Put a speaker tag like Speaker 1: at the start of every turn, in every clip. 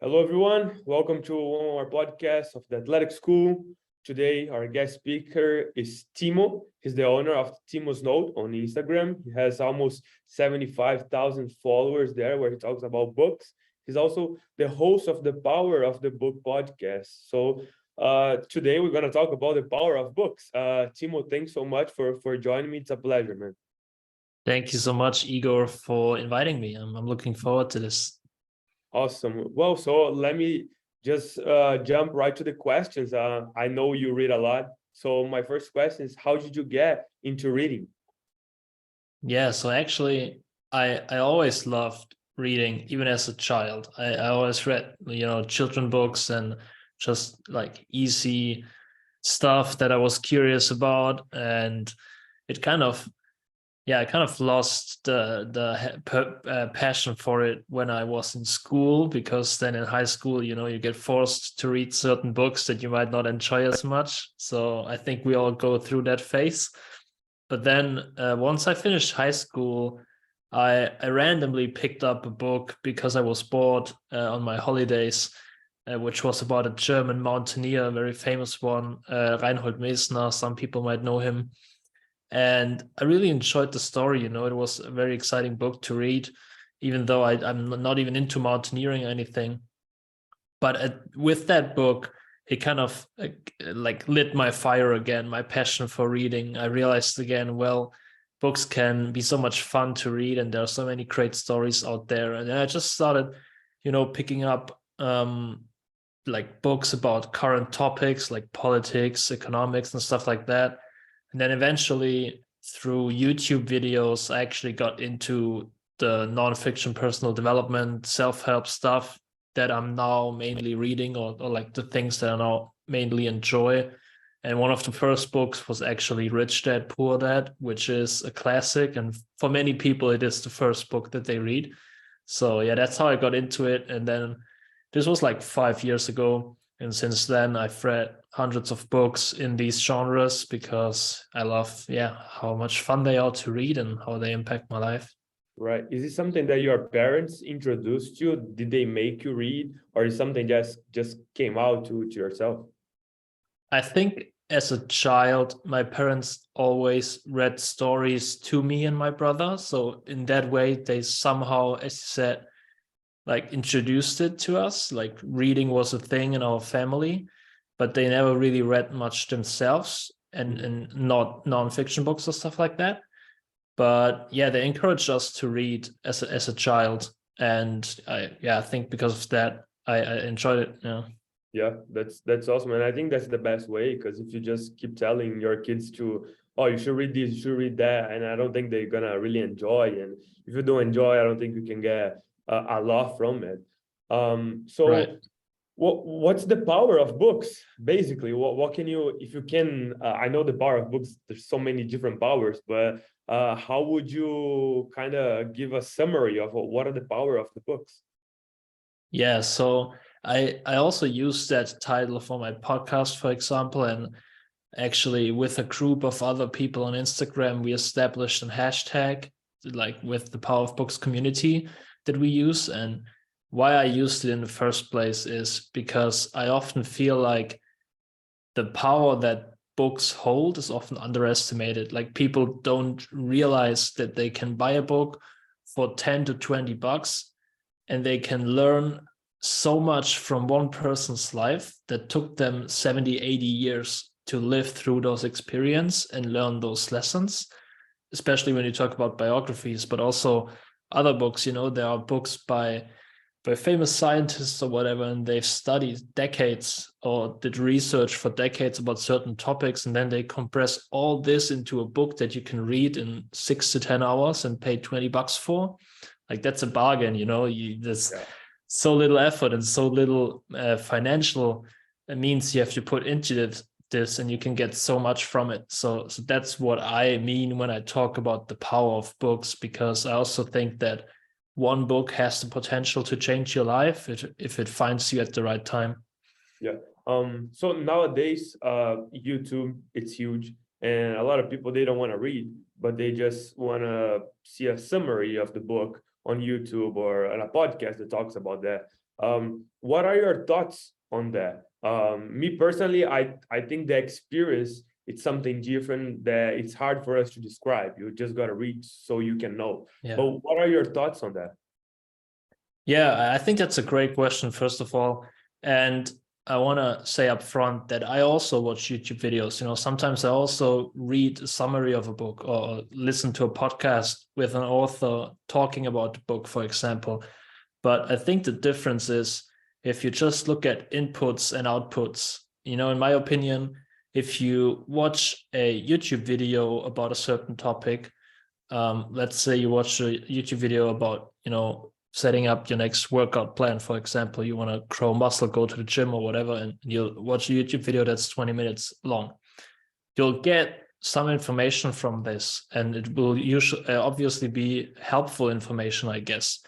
Speaker 1: Hello, everyone. Welcome to one more podcast of the Athletic School. Today, our guest speaker is Timo. He's the owner of Timo's Note on Instagram. He has almost 75,000 followers there where he talks about books. He's also the host of the Power of the Book podcast. So today we're going to talk about the power of books. Timo, thanks so much for joining me. It's a pleasure, man.
Speaker 2: Thank you so much, Igor, for inviting me. I'm looking forward to this.
Speaker 1: Awesome. Well, so let me just jump right to the questions. I know you read a lot. So my first question is, how did you get into reading?
Speaker 2: Yeah, so actually, I always loved reading, even as a child. I always read, children books and just like easy stuff that I was curious about. And it kind of I kind of lost the passion for it when I was in school, because then in high school, you get forced to read certain books that you might not enjoy as much. So I think we all go through that phase. But then once I finished high school, I randomly picked up a book because I was bored on my holidays, which was about a German mountaineer, a very famous one, Reinhold Messner. Some people might know him. And I really enjoyed the story. It was a very exciting book to read, even though I'm not even into mountaineering or anything. But with that book, it kind of like lit my fire again, my passion for reading. I realized again, well, books can be so much fun to read, and there are so many great stories out there. And I just started, picking up like books about current topics like politics, economics, and stuff like that. And then eventually, through YouTube videos, I actually got into the nonfiction personal development, self-help stuff that I'm now mainly reading, or like the things that I now mainly enjoy. And one of the first books was actually Rich Dad, Poor Dad, which is a classic. And for many people, it is the first book that they read. So yeah, that's how I got into it. And then this was like 5 years ago. And since then, I've read hundreds of books in these genres because I love, how much fun they are to read and how they impact my life.
Speaker 1: Right. Is it something that your parents introduced you? Did they make you read, or is something just came out to yourself?
Speaker 2: I think as a child, my parents always read stories to me and my brother. So in that way, they somehow, as you said, like introduced it to us. Like reading was a thing in our family, but they never really read much themselves, and not nonfiction books or stuff like that. But yeah, they encouraged us to read as a child, and I think because of that, I enjoyed it.
Speaker 1: Yeah, that's awesome. And I think that's the best way, because if you just keep telling your kids to, oh, you should read this, you should read that, and I don't think they're gonna really enjoy. And if you don't enjoy, I don't think you can get a lot from it.
Speaker 2: Right.
Speaker 1: So what's the power of books? Basically, what can you, if you can, I know the power of books, there's so many different powers, but how would you kind of give a summary of what are the power of the books?
Speaker 2: Yeah, so I also use that title for my podcast, for example, and actually with a group of other people on Instagram, we established a hashtag like with the Power of Books community that we use. And why I used it in the first place is because I often feel like the power that books hold is often underestimated. Like people don't realize that they can buy a book for 10 to 20 bucks and they can learn so much from one person's life that took them 70, 80 years to live through those experiences and learn those lessons, especially when you talk about biographies, but also other books. There are books by famous scientists or whatever, and they've studied decades or did research for decades about certain topics, and then they compress all this into a book that you can read in 6 to 10 hours and pay 20 bucks for. Like that's a bargain. There's
Speaker 1: Yeah.
Speaker 2: so little effort and so little financial means you have to put into this, and you can get so much from it. So that's what I mean when I talk about the power of books, because I also think that one book has the potential to change your life if it finds you at the right time.
Speaker 1: Yeah. So nowadays, YouTube, it's huge, and a lot of people, they don't want to read, but they just want to see a summary of the book on YouTube or on a podcast that talks about that. What are your thoughts on that? Me personally, I think the experience, it's something different that it's hard for us to describe. You just got to read so you can know.
Speaker 2: Yeah.
Speaker 1: But what are your thoughts on that?
Speaker 2: Yeah, I think that's a great question, first of all. And I want to say up front that I also watch YouTube videos. Sometimes I also read a summary of a book or listen to a podcast with an author talking about the book, for example. But I think the difference is if you just look at inputs and outputs, in my opinion, if you watch a YouTube video about a certain topic, let's say you watch a YouTube video about, setting up your next workout plan, for example, you want to grow muscle, go to the gym or whatever, and you'll watch a YouTube video that's 20 minutes long. You'll get some information from this, and it will usually obviously be helpful information, I guess.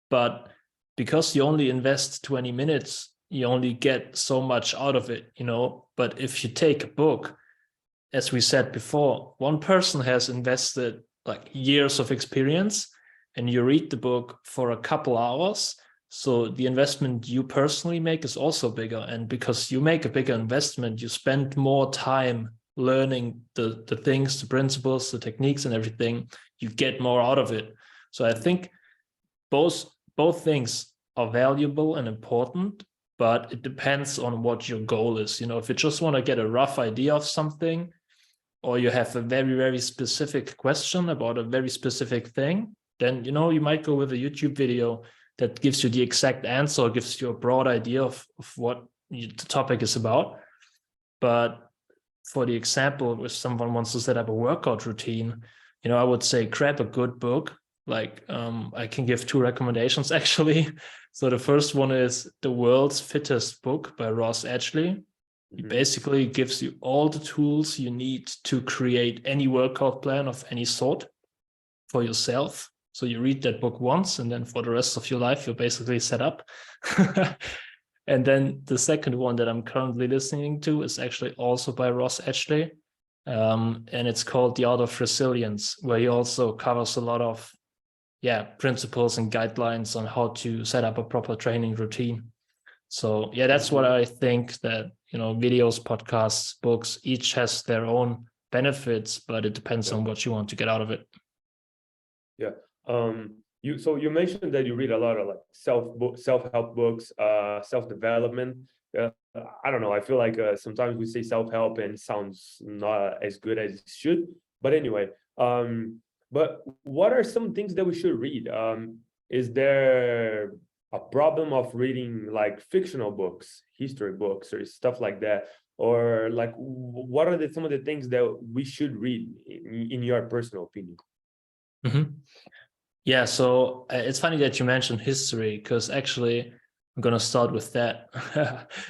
Speaker 2: But because you only invest 20 minutes, you only get so much out of it, But if you take a book, as we said before, one person has invested like years of experience, and you read the book for a couple hours. So the investment you personally make is also bigger. And because you make a bigger investment, you spend more time learning the things, the principles, the techniques and everything. You get more out of it. So I think both things are valuable and important, but it depends on what your goal is. If you just want to get a rough idea of something, or you have a very, very specific question about a very specific thing, then, you might go with a YouTube video that gives you the exact answer, or gives you a broad idea of what the topic is about. But for the example, if someone wants to set up a workout routine, I would say grab a good book. Like I can give 2 recommendations, actually. So the first one is The World's Fittest Book by Ross Ashley. It basically gives you all the tools you need to create any workout plan of any sort for yourself. So you read that book once, and then for the rest of your life, you're basically set up. And then the second one that I'm currently listening to is actually also by Ross Ashley. And it's called The Art of Resilience, where he also covers a lot of principles and guidelines on how to set up a proper training routine. So that's what I think, that videos, podcasts, books, each has their own benefits, but it depends on what you want to get out of it.
Speaker 1: You mentioned that you read a lot of like self-help books, self-development. I don't know, I feel like sometimes we say self-help and it sounds not as good as it should, but anyway, but what are some things that we should read? Is there a problem of reading like fictional books, history books or stuff like that? Or like, what are some of the things that we should read in your personal opinion?
Speaker 2: Yeah, so it's funny that you mentioned history, because actually I'm going to start with that.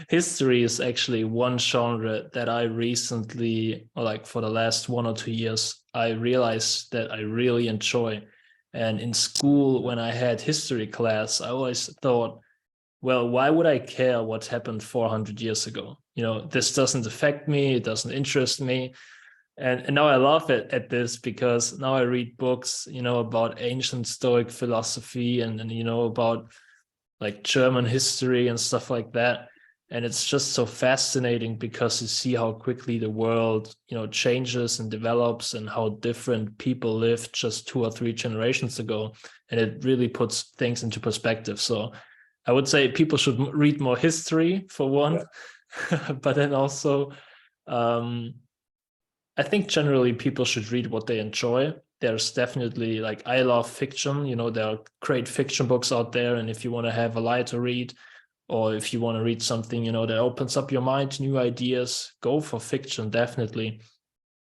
Speaker 2: History is actually one genre that I recently, or like for the last 1 or 2 years, I realized that I really enjoy. And in school, when I had history class, I always thought, well, why would I care what happened 400 years ago? This doesn't affect me. It doesn't interest me. And now I laugh at this, because now I read books, about ancient Stoic philosophy and about like German history and stuff like that. And it's just so fascinating, because you see how quickly the world, changes and develops, and how different people lived just 2 or 3 generations ago. And it really puts things into perspective. So I would say people should read more history, for one, but then also, I think generally people should read what they enjoy. There's definitely, like, I love fiction, there are great fiction books out there. And if you want to have a lighter read, or if you want to read something, that opens up your mind, new ideas, go for fiction, definitely.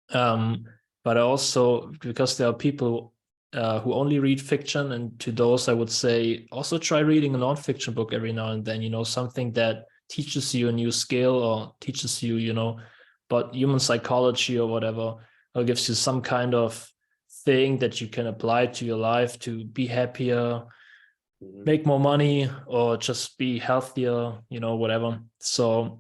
Speaker 2: But also, because there are people who only read fiction, and to those I would say also try reading a non-fiction book every now and then, something that teaches you a new skill, or teaches you, about human psychology or whatever, or gives you some kind of thing that you can apply to your life to be happier, make more money, or just be healthier, whatever. So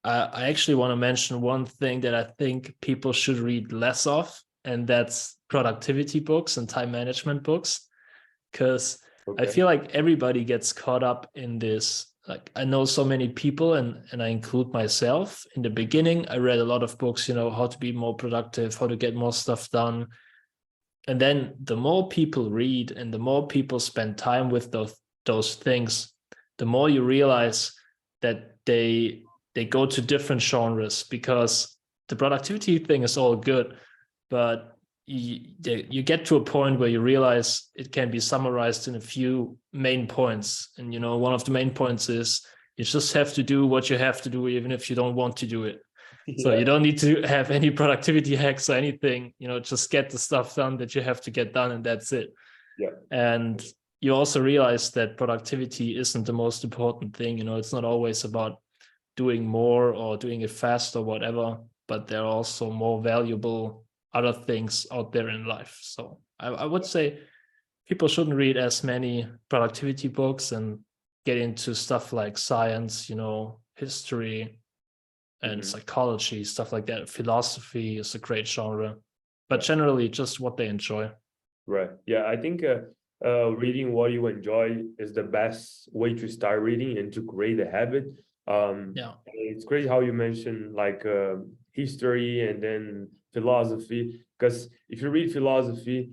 Speaker 2: I actually want to mention one thing that I think people should read less of, and that's productivity books and time management books. Because I
Speaker 1: Okay.
Speaker 2: feel like everybody gets caught up in this. Like I know so many people, and I include myself. In the beginning, I read a lot of books, how to be more productive, how to get more stuff done. And then the more people read and the more people spend time with those things, the more you realize that they go to different genres, because the productivity thing is all good, but you get to a point where you realize it can be summarized in a few main points. And one of the main points is you just have to do what you have to do even if you don't want to do it. So
Speaker 1: Yeah.
Speaker 2: you don't need to have any productivity hacks or anything, just get the stuff done that you have to get done, and that's it.
Speaker 1: Yeah.
Speaker 2: And you also realize that productivity isn't the most important thing. It's not always about doing more or doing it fast or whatever, but there are also more valuable other things out there in life. So I would say people shouldn't read as many productivity books and get into stuff like science, history, and
Speaker 1: Mhm.
Speaker 2: psychology, stuff like that. Philosophy is a great genre, but
Speaker 1: Yeah.
Speaker 2: generally just what they enjoy.
Speaker 1: Right. Yeah, I think reading what you enjoy is the best way to start reading and to create a habit.
Speaker 2: Yeah.
Speaker 1: It's crazy how you mentioned like history and then philosophy, because if you read philosophy,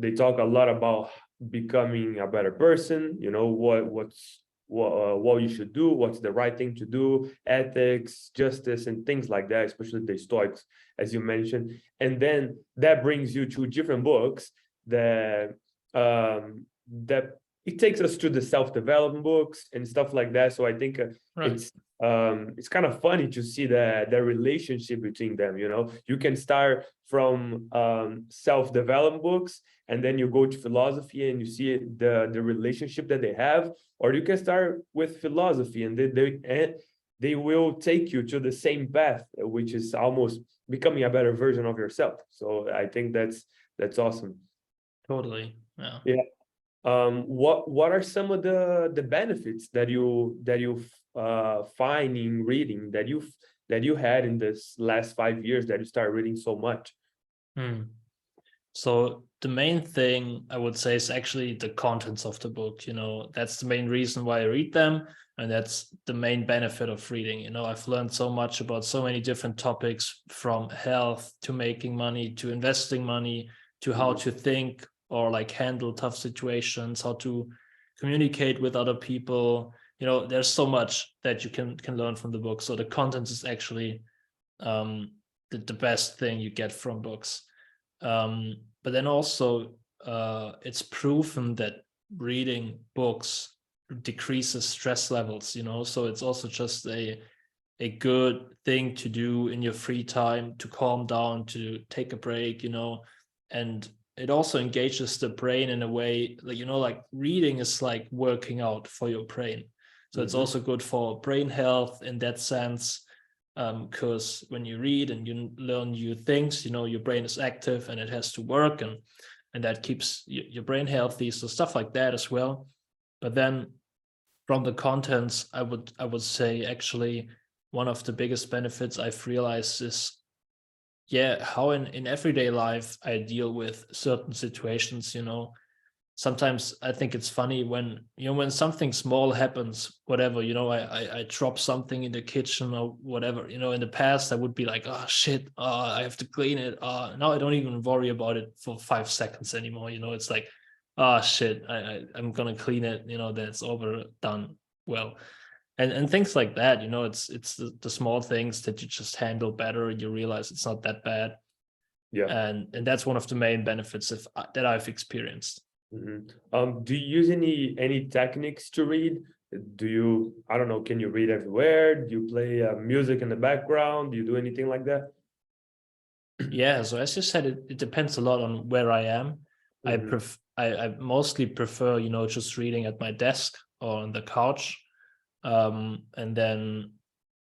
Speaker 1: they talk a lot about becoming a better person. You know what you should do, what's the right thing to do, ethics, justice, and things like that. Especially the Stoics, as you mentioned, and then that brings you to different books that that it takes us to the self-development books and stuff like that. So I think
Speaker 2: Right.
Speaker 1: it's kind of funny to see the relationship between them. You can start from self-development books, and then you go to philosophy and you see the relationship that they have, or you can start with philosophy and they will take you to the same path, which is almost becoming a better version of yourself. So I think that's awesome.
Speaker 2: Totally. Yeah.
Speaker 1: Yeah. What are some of the benefits that you find in reading that you had in this last 5 years that you started reading so much?
Speaker 2: Hmm. So the main thing I would say is actually the contents of the book. That's the main reason why I read them. And that's the main benefit of reading. I've learned so much about so many different topics, from health to making money to investing money to how
Speaker 1: Mhm.
Speaker 2: to think or like handle tough situations, how to communicate with other people. There's so much that you can learn from the book. So the content is actually the best thing you get from books. But then also, it's proven that reading books decreases stress levels. So it's also just a good thing to do in your free time to calm down, to take a break. And it also engages the brain in a way that, like reading is like working out for your brain. So it's
Speaker 1: Mhm.
Speaker 2: also good for brain health in that sense, because when you read and you learn new things, your brain is active and it has to work, and that keeps your brain healthy. So stuff like that as well. But then from the contents, I would say actually one of the biggest benefits I've realized is, yeah, how in everyday life I deal with certain situations. Sometimes I think it's funny when something small happens, whatever, I drop something in the kitchen or whatever. In the past I would be like, oh shit, I have to clean it. Now I don't even worry about it for 5 seconds anymore. It's like, oh shit, I'm gonna clean it. That's overdone well. And things like that. It's the small things that you just handle better, and you realize it's not that bad.
Speaker 1: Yeah.
Speaker 2: And that's one of the main benefits that I've experienced.
Speaker 1: Mhm. Do you use any techniques to read? Do you, I don't know, can you read everywhere? Do you play music in the background? Do you do anything like that?
Speaker 2: Yeah, so as you said, it depends a lot on where I am.
Speaker 1: Mhm.
Speaker 2: I mostly prefer, just reading at my desk or on the couch. And then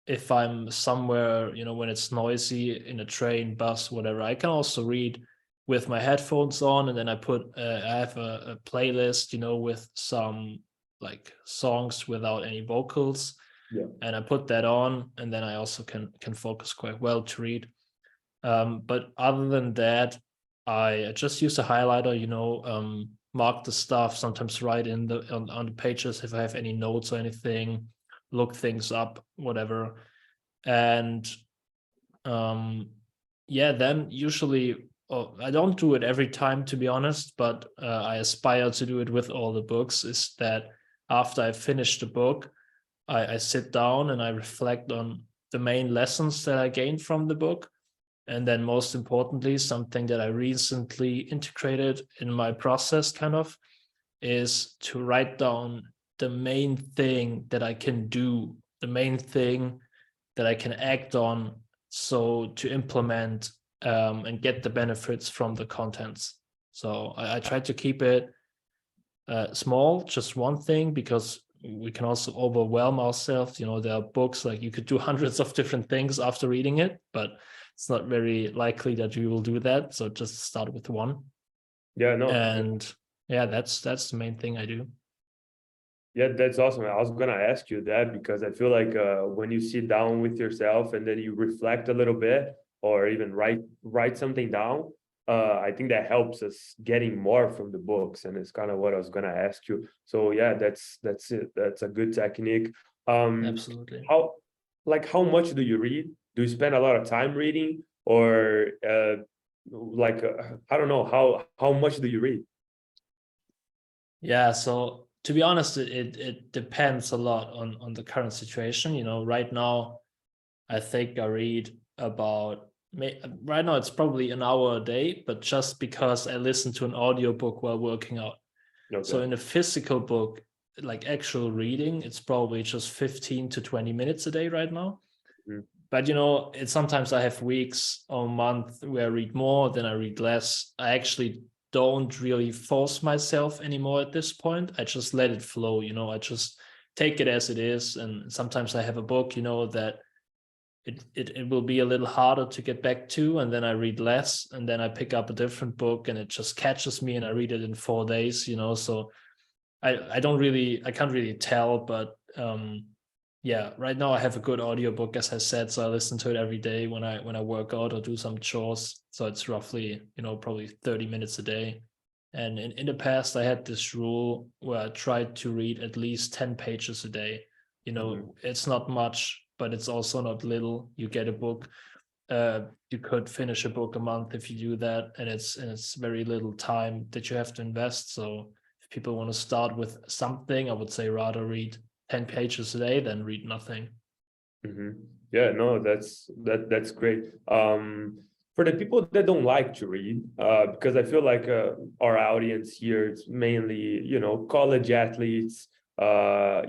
Speaker 2: if I'm somewhere, when it's noisy in a train, bus, whatever, I can also read with my headphones on, and then I have a playlist, with some like songs without any vocals,
Speaker 1: Yeah.
Speaker 2: and I put that on, and then I also can focus quite well to read. But other than that, I just use a highlighter. mark the stuff, sometimes write in on the pages if I have any notes or anything, look things up, whatever. And yeah, then usually I don't do it every time, to be honest, but I aspire to do it with all the books, is that after I finish the book, I sit down and I reflect on the main lessons that I gained from the book. And then most importantly, something that I recently integrated in my process kind of is to write down the main thing that I can do, the main thing that I can act on, so to implement and get the benefits from the contents. So I try to keep it small, just one thing, because we can also overwhelm ourselves. There are books like you could do hundreds of different things after reading it, but it's not very likely that you will do that. So just start with one.
Speaker 1: Yeah, no.
Speaker 2: And yeah, that's the main thing I do.
Speaker 1: Yeah, that's awesome. I was gonna ask you that because I feel like when you sit down with yourself and then you reflect a little bit or even write something down, I think that helps us getting more from the books, and it's kind of what I was gonna ask you. So yeah, that's it. That's a good technique.
Speaker 2: Absolutely.
Speaker 1: How much do you read? Do you spend a lot of time reading, or I don't know, how much do you read?
Speaker 2: Yeah, so to be honest, it depends a lot on the current situation. Right now, I think I read about right now it's probably an hour a day, but just because I listen to an audiobook while working out. So
Speaker 1: Okay.
Speaker 2: in a physical book, like actual reading, it's probably just 15 to 20 minutes a day right now.
Speaker 1: Mhm.
Speaker 2: But it's sometimes I have weeks or month where I read more, then I read less. I actually don't really force myself anymore at this point. I just let it flow. I just take it as it is. And sometimes I have a book, that it will be a little harder to get back to, and then I read less, and then I pick up a different book and it just catches me and I read it in 4 days. So I can't really tell, but yeah, right now I have a good audiobook, as I said, so I listen to it every day when I work out or do some chores. So it's roughly, probably 30 minutes a day. And in the past I had this rule where I tried to read at least 10 pages a day.
Speaker 1: Mhm.
Speaker 2: It's not much, but it's also not little. You get a book, you could finish a book a month if you do that, and it's very little time that you have to invest. So if people want to start with something, I would say rather read 10 pages a day than read nothing.
Speaker 1: Yeah, no, that's great. For the people that don't like to read, because I feel like our audience here is mainly, college athletes,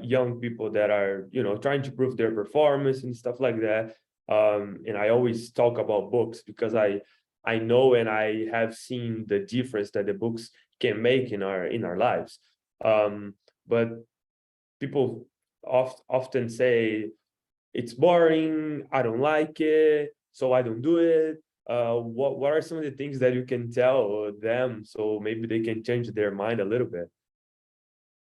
Speaker 1: young people that are, trying to prove their performance and stuff like that. And I always talk about books because I know and I have seen the difference that the books can make in our lives. But people often say it's boring, I don't like it, so I don't do it. What are some of the things that you can tell them so maybe they can change their mind a little bit?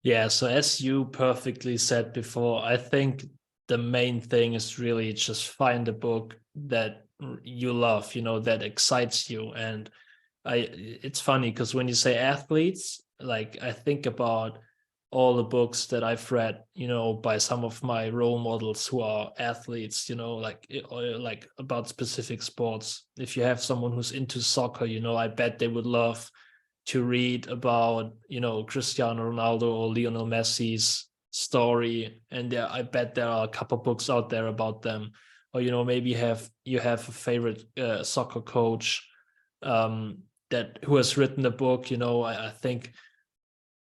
Speaker 2: Yeah, so as you perfectly said before, I think the main thing is really just find a book that you love, that excites you. And it's funny because when you say athletes, like I think about all the books that I've read, by some of my role models who are athletes, like about specific sports. If you have someone who's into soccer, I bet they would love to read about, Cristiano Ronaldo or Lionel Messi's story. And I bet there are a couple books out there about them. Or, maybe you have a favorite soccer coach that who has written a book. I think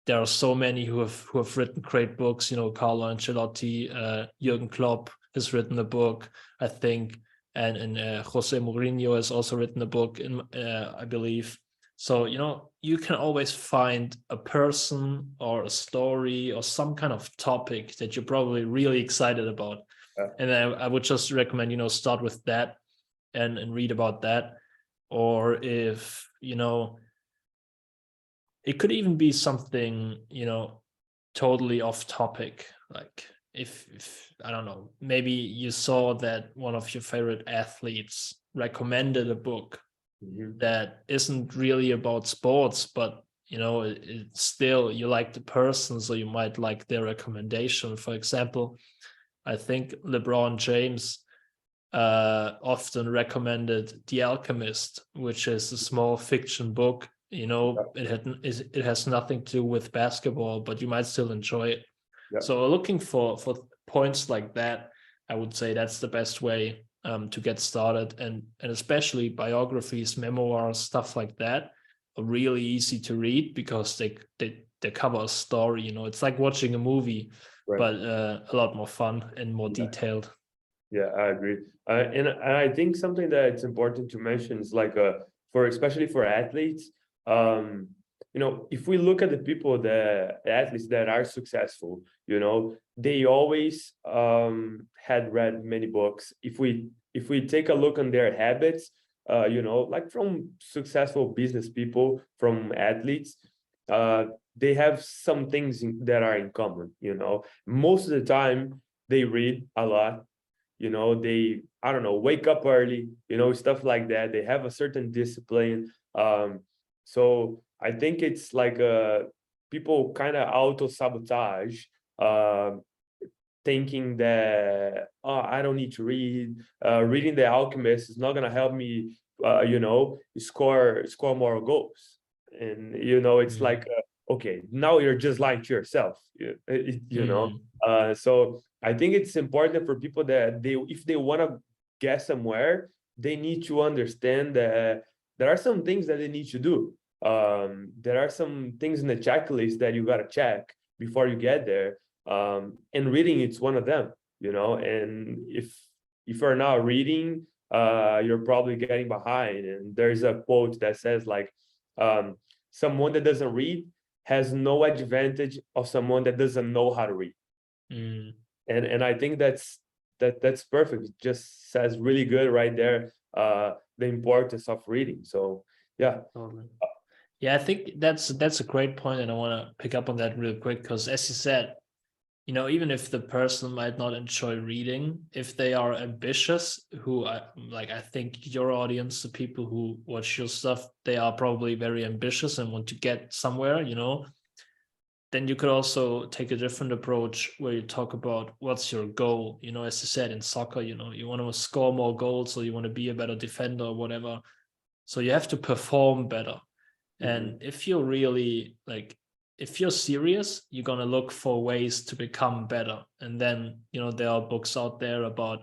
Speaker 2: there are so many who have written great books. Carlo Ancelotti, Jurgen Klopp has written a book, I think, and Jose Mourinho has also written a book, I believe. So you can always find a person or a story or some kind of topic that you're probably really excited about,
Speaker 1: Uh,
Speaker 2: and I would just recommend start with that and read about that. Or if it could even be something totally off topic, like if I don't know, maybe you saw that one of your favorite athletes recommended a book
Speaker 1: mhm.
Speaker 2: that isn't really about sports, but it's still, you like the person, so you might like their recommendation. For example, I think LeBron James often recommended The Alchemist, which is a small fiction book. It has nothing to do with basketball, but you might still enjoy it.
Speaker 1: Yeah.
Speaker 2: So looking for points like that, I would say that's the best way to get started, and especially biographies, memoirs, stuff like that are really easy to read because they cover a story. It's like watching a movie,
Speaker 1: Right.
Speaker 2: but a lot more fun and more detailed.
Speaker 1: Yeah, I agree. And I think something that it's important to mention is like especially for athletes, if we look at the people athletes that are successful, they always had read many books. If we take a look on their habits, like from successful business people, from athletes, they have some things that are in common. Most of the time they read a lot. They, I don't know, wake up early, stuff like that. They have a certain discipline. So I think it's like people kind of auto-sabotage, thinking that, oh, I don't need to read. Reading The Alchemist is not gonna help me, score more goals. And it's like, okay, now you're just lying to yourself. So I think it's important for people that if they want to get somewhere, they need to understand that there are some things that they need to do. There are some things in the checklist that you got to check before you get there. And reading, it's one of them, and if you're not reading, you're probably getting behind. And there's a quote that says like, someone that doesn't read has no advantage of someone that doesn't know how to read. And I think that's perfect. It just says really good right there, the importance of reading. So yeah.
Speaker 2: Totally. Yeah, I think that's a great point, and I want to pick up on that real quick, because as you said, even if the person might not enjoy reading, if they are ambitious, I think your audience, the people who watch your stuff, they are probably very ambitious and want to get somewhere, then you could also take a different approach where you talk about what's your goal. As you said, in soccer, you want to score more goals, or you want to be a better defender or whatever. So you have to perform better. And if you're really if you're serious, you're going to look for ways to become better. And then, there are books out there about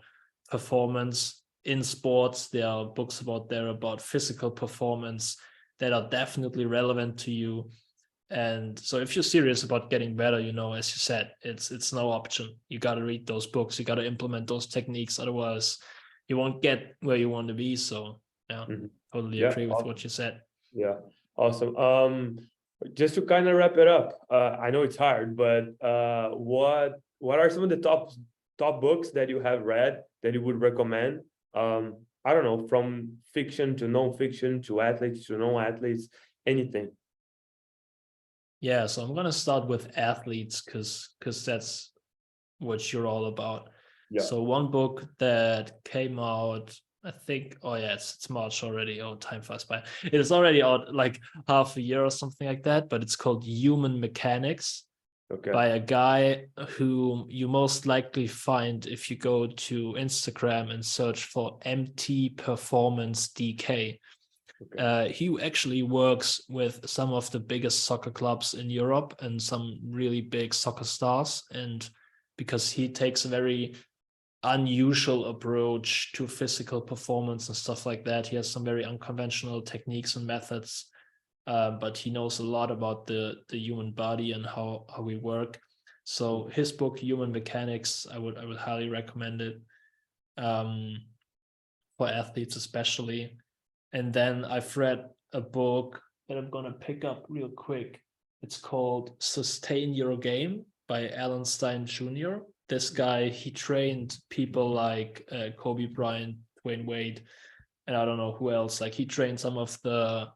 Speaker 2: performance in sports. There are books about physical performance that are definitely relevant to you. And so if you're serious about getting better, as you said, it's no option. You got to read those books. You got to implement those techniques. Otherwise, you won't get where you want to be. So yeah, totally agree with what you said.
Speaker 1: Yeah, awesome. Just to kind of wrap it up, I know it's hard, but what are some of the top books that you have read that you would recommend? I don't know, from fiction to non-fiction to athletes to non-athletes, anything.
Speaker 2: Yeah, so I'm gonna start with athletes because that's what you're all about. Yeah. So one book that came out, I think, it's March already. Oh, time flies by. It is already out like half a year or something like that, but it's called Human Mechanics. Okay. By a guy who you most likely find if you go to Instagram and search for MT Performance DK. Okay. He actually works with some of the biggest soccer clubs in Europe and some really big soccer stars. And because he takes a very unusual approach to physical performance and stuff like that, he has some very unconventional techniques and methods. But he knows a lot about the human body and how we work. So his book, Human Mechanics, I would highly recommend it, for athletes especially. And then I've read a book that I'm going to pick up real quick. It's called Sustain Your Game by Alan Stein Jr. This guy, he trained people like Kobe Bryant, Dwayne Wade, and I don't know who else. Like, he trained some of the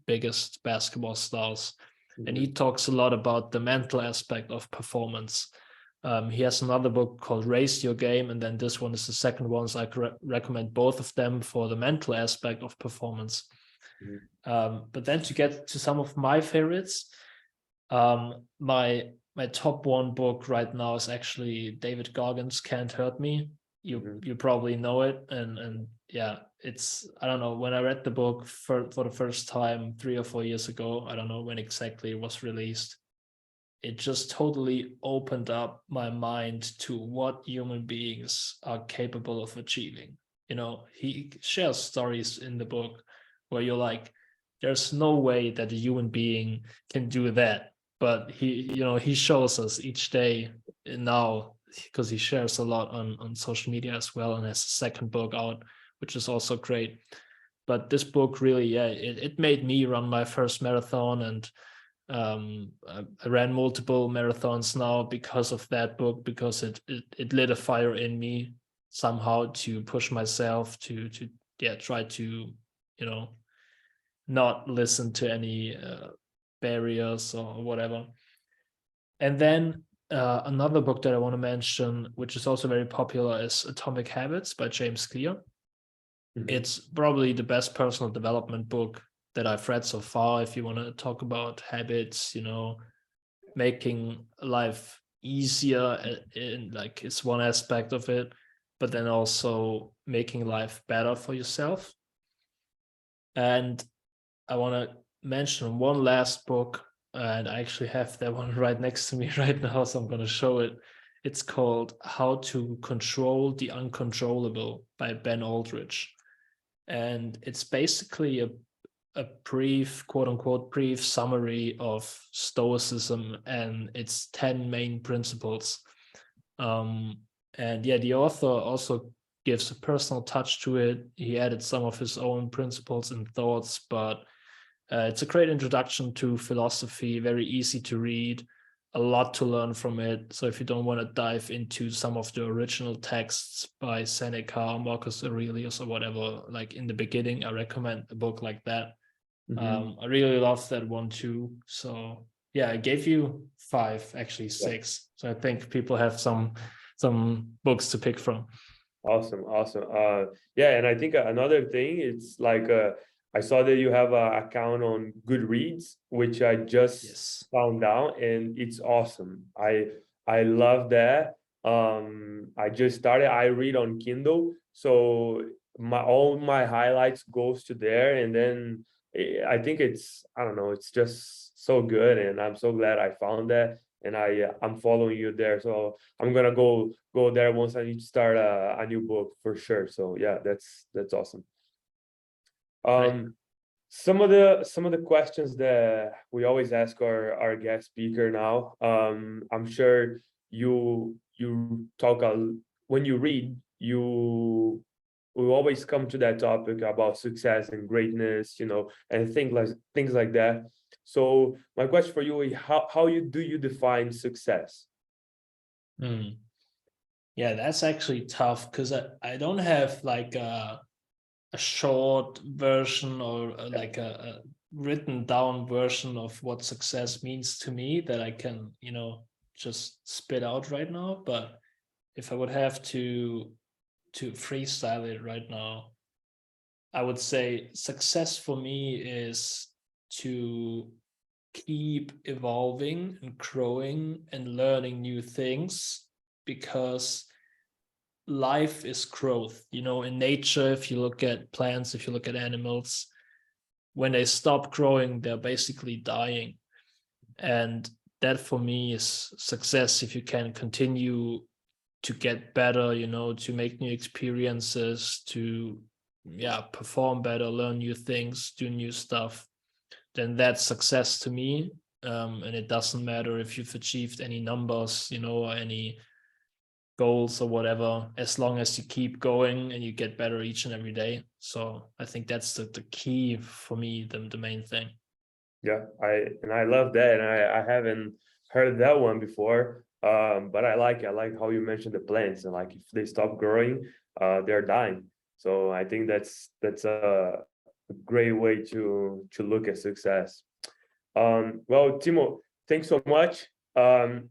Speaker 2: biggest basketball stars. And he talks a lot about the mental aspect of performance. He has another book called Raise Your Game, and then this one is the second one. So I recommend both of them for the mental aspect of performance. But then to get to some of my favorites, my top one book right now is actually David Goggins' Can't Hurt Me. You probably know it, and yeah, it's, I don't know, when I read the book for the first time 3 or 4 years ago, I don't know when exactly it was released, it just totally opened up my mind to what human beings are capable of achieving. You know, he shares stories in the book where you're like, there's no way that a human being can do that. But he shows us each day now, because he shares a lot on social media as well, and has a second book out, which is also great. But this book really, yeah, it made me run my first marathon, and I ran multiple marathons now because of that book, because it lit a fire in me somehow to push myself to try to not listen to any barriers or whatever. And then another book that I want to mention, which is also very popular, is Atomic Habits by James Clear. It's probably the best personal development book that I've read so far. If you want to talk about habits, making life easier, in like, it's one aspect of it, but then also making life better for yourself. And I want to mention one last book, and I actually have that one right next to me right now, so I'm going to show it. It's called How to Control the Uncontrollable by Ben Aldrich. And it's basically a brief, quote unquote, brief summary of Stoicism and its 10 main principles. And yeah, the author also gives a personal touch to it. He added some of his own principles and thoughts, but it's a great introduction to philosophy, very easy to read, a lot to learn from it. So if you don't want to dive into some of the original texts by Seneca, Marcus Aurelius, or whatever, like in the beginning, I recommend a book like that. I really love that one too. So yeah, I gave you 5, actually 6. So I think people have some books to pick from.
Speaker 1: Awesome. Yeah, and I think another thing, it's like I saw that you have an account on Goodreads, which I just found out, and it's awesome. I love that. I just started. I read on Kindle, so all my highlights goes to there, and then I think I don't know, it's just so good, and I'm so glad I found that, and I'm following you there, so I'm gonna go there once I need to start a new book for sure. So yeah, that's awesome.
Speaker 2: Right.
Speaker 1: Some of the questions that we always ask our guest speaker now. I'm sure you talk when you read, you will always come to that topic about success and greatness, and things like that. So my question for you is, how do you define success?
Speaker 2: Yeah, that's actually tough, because I don't have like a short version, or like a written down version of what success means to me that I can, just spit out right now. But if I would have to freestyle it right now, I would say success for me is to keep evolving and growing and learning new things, because life is growth. In nature, if you look at plants, if you look at animals, when they stop growing, they're basically dying. And that for me is success. If you can continue to get better, to make new experiences, to perform better, learn new things, do new stuff, then that's success to me. And it doesn't matter if you've achieved any numbers, or any goals or whatever, as long as you keep going and you get better each and every day. So I think that's the key for me, the main thing.
Speaker 1: Yeah, I love that, and I haven't heard that one before. But I like how you mentioned the plants, and like if they stop growing, they're dying. So I think that's a great way to look at success. Well, Timo, thanks so much. I'm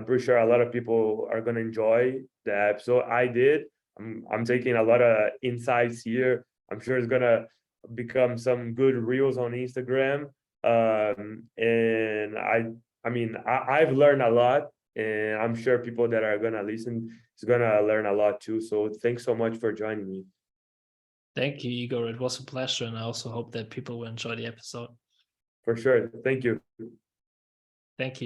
Speaker 1: pretty sure a lot of people are gonna enjoy the episode. I did. I'm taking a lot of insights here. I'm sure it's gonna become some good reels on Instagram. And I mean, I've learned a lot, and I'm sure people that are gonna listen is gonna learn a lot too. So thanks so much for joining me.
Speaker 2: Thank you, Igor. It was a pleasure, and I also hope that people will enjoy the episode.
Speaker 1: For sure. Thank you.
Speaker 2: Thank you.